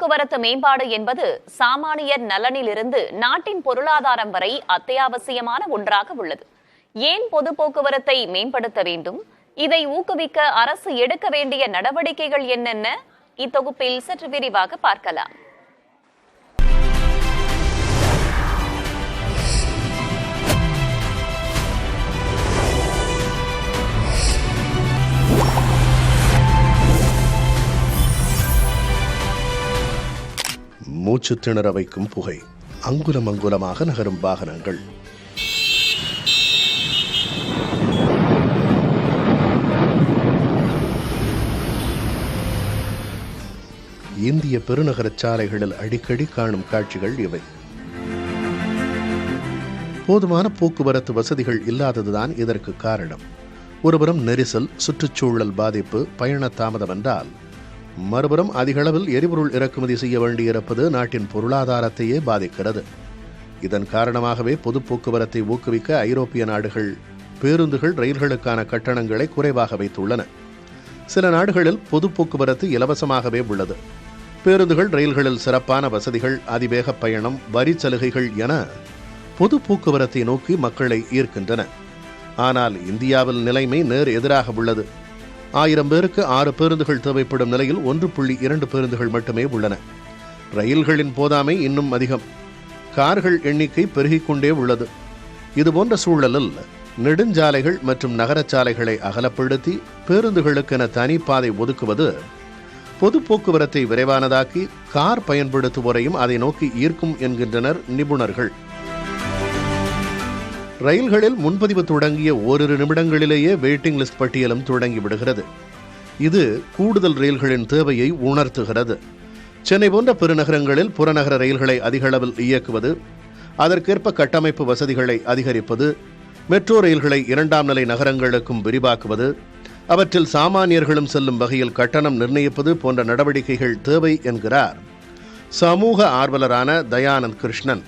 போக்குவரத்து மேம்பாடு என்பது சாமானியர் நலனிலிருந்து நாட்டின் பொருளாதாரம் வரை அத்தியாவசியமான ஒன்றாக உள்ளது. ஏன் பொது போக்குவரத்தை மேம்படுத்த வேண்டும்? இதை ஊக்குவிக்க அரசு எடுக்க வேண்டிய நடவடிக்கைகள் என்னென்ன? இத்தொகுப்பில் சற்று விரிவாக பார்க்கலாம். மூச்சு திணற வைக்கும் புகை, அங்குலம் அங்குலமாக நகரும் வாகனங்கள். இந்திய பெருநகர சாலைகளில் அடிக்கடி காணும் காட்சிகள் இவை. போதுமான போக்குவரத்து வசதிகள் இல்லாததுதான் இதற்கு காரணம். ஒருபுறம் நெரிசல், சுற்றுச்சூழல் பாதிப்பு, பயண தாமதம் என்றால் மறுபுறம் அதிகளவில் எரிபொருள் இறக்குமதி செய்ய வேண்டியிருப்பது நாட்டின் பொருளாதாரத்தையே பாதிக்கிறது. இதன் காரணமாகவே பொது போக்குவரத்தை ஊக்குவிக்க ஐரோப்பிய நாடுகள் பேருந்துகள், ரயில்களுக்கான கட்டணங்களை குறைவாக வைத்துள்ளன. சில நாடுகளில் பொது போக்குவரத்து இலவசமாகவே உள்ளது. பேருந்துகள், ரயில்களில் சிறப்பான வசதிகள், அதிவேக பயணம், வரி சலுகைகள் என பொது போக்குவரத்தை நோக்கி மக்களை ஈர்க்கின்றன. ஆனால் இந்தியாவில் நிலைமை நேர் எதிராக உள்ளது. 1000 பேருக்கு 6 பேருந்துகள் தேவைப்படும் நிலையில் 1.2 பேருந்துகள் மட்டுமே உள்ளன. ரயில்களின் போதாமை இன்னும் அதிகம். கார்கள் எண்ணிக்கை பெருகிக் கொண்டே உள்ளது. இதுபோன்ற சூழலில் நெடுஞ்சாலைகள் மற்றும் நகரச்சாலைகளை அகலப்படுத்தி பேருந்துகளுக்கென தனி பாதை ஒதுக்குவது பொது போக்குவரத்தை விரைவானதாக்கி கார் பயன்படுத்துவோரையும் அதை நோக்கி ஈர்க்கும் என்கின்றனர் நிபுணர்கள். ரயில்களில் முன்பதிவு தொடங்கிய ஓரிரு நிமிடங்களிலேயே வெயிட்டிங் லிஸ்ட் பட்டியலும் தொடங்கி விடுகிறது. இது கூடுதல் ரயில்களின் தேவையை உணர்த்துகிறது. சென்னை போன்ற பெருநகரங்களில் புறநகர ரயில்களை அதிக அளவில் இயக்குவது, அதற்கேற்ப கட்டமைப்பு வசதிகளை அதிகரிப்பது, மெட்ரோ ரயில்களை 2ஆம் நிலை நகரங்களுக்கும் விரிவாக்குவது, அவற்றில் சாமானியர்களும் செல்லும் வகையில் கட்டணம் நிர்ணயிப்பது போன்ற நடவடிக்கைகள் தேவை என்கிறார் சமூக ஆர்வலரான தயானந்த் கிருஷ்ணன்.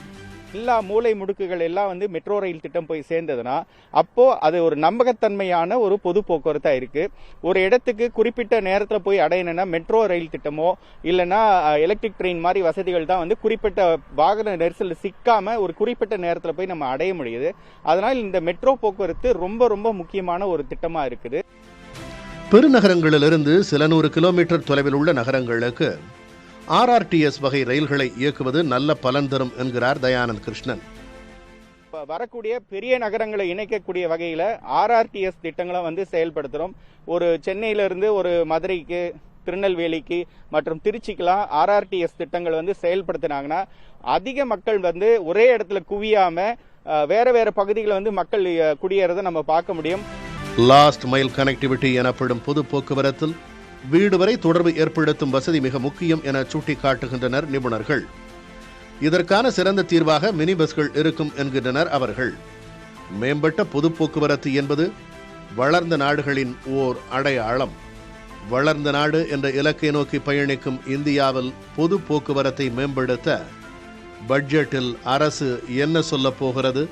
எல்லா மூளை முடுக்குகள் எல்லாம் மெட்ரோ ரயில் திட்டம் போய் சேர்ந்ததுன்னா அப்போ அது ஒரு நம்பகத்தன்மையான ஒரு பொது போக்குவரத்தா இருக்கு. ஒரு இடத்துக்கு குறிப்பிட்ட நேரத்தில் போய் அடையணும்னா மெட்ரோ ரயில் திட்டமோ இல்லைன்னா எலக்ட்ரிக் ட்ரெயின் மாதிரி வசதிகள் தான் குறிப்பிட்ட வாகன நெரிசல் சிக்காம ஒரு குறிப்பிட்ட நேரத்தில் போய் நம்ம அடைய முடியுது. அதனால் இந்த மெட்ரோ போக்குவரத்து ரொம்ப ரொம்ப முக்கியமான ஒரு திட்டமா இருக்குது. பெருநகரங்களிலிருந்து சில 100 கிலோமீட்டர் தொலைவில் உள்ள நகரங்களுக்கு RRTS வகை ரயில்களை இயக்குவது நல்ல பலன் தரும் என்கிறார் தயானந்த் கிருஷ்ணன். வரக்கூடிய பெரிய நகரங்களை இணைக்கக்கூடிய வகையில RRTS திட்டங்களை செயல்படுத்துறோம். ஒரு சென்னையிலிருந்து ஒரு மதுரைக்கு, திருநெல்வேலிக்கு மற்றும் திருச்சிக்கெல்லாம் RRTS திட்டங்கள் செயல்படுத்தினாங்கன்னா அதிக மக்கள் ஒரே இடத்துல குவியாம வேற வேற பகுதிகளை மக்கள் குடியேறதை நம்ம பார்க்க முடியும். லாஸ்ட் மைல் கனெக்டிவிட்டி எனப்படும் பொது போக்குவரத்தில் வீடு வரை தொடர்பு ஏற்படுத்தும் வசதி மிக முக்கியம் என சுட்டிக்காட்டுகின்றனர் நிபுணர்கள். இதற்கான சிறந்த தீர்வாக மினி பஸ்கள் இருக்கும் என்கின்றனர் அவர்கள். மேம்பட்ட பொது போக்குவரத்து என்பது வளர்ந்த நாடுகளின் ஓர் அடையாளம். வளர்ந்த நாடு என்ற இலக்கை நோக்கி பயணிக்கும் இந்தியாவில் பொது போக்குவரத்தை மேம்படுத்த பட்ஜெட்டில் அரசு என்ன சொல்லப் போகிறது?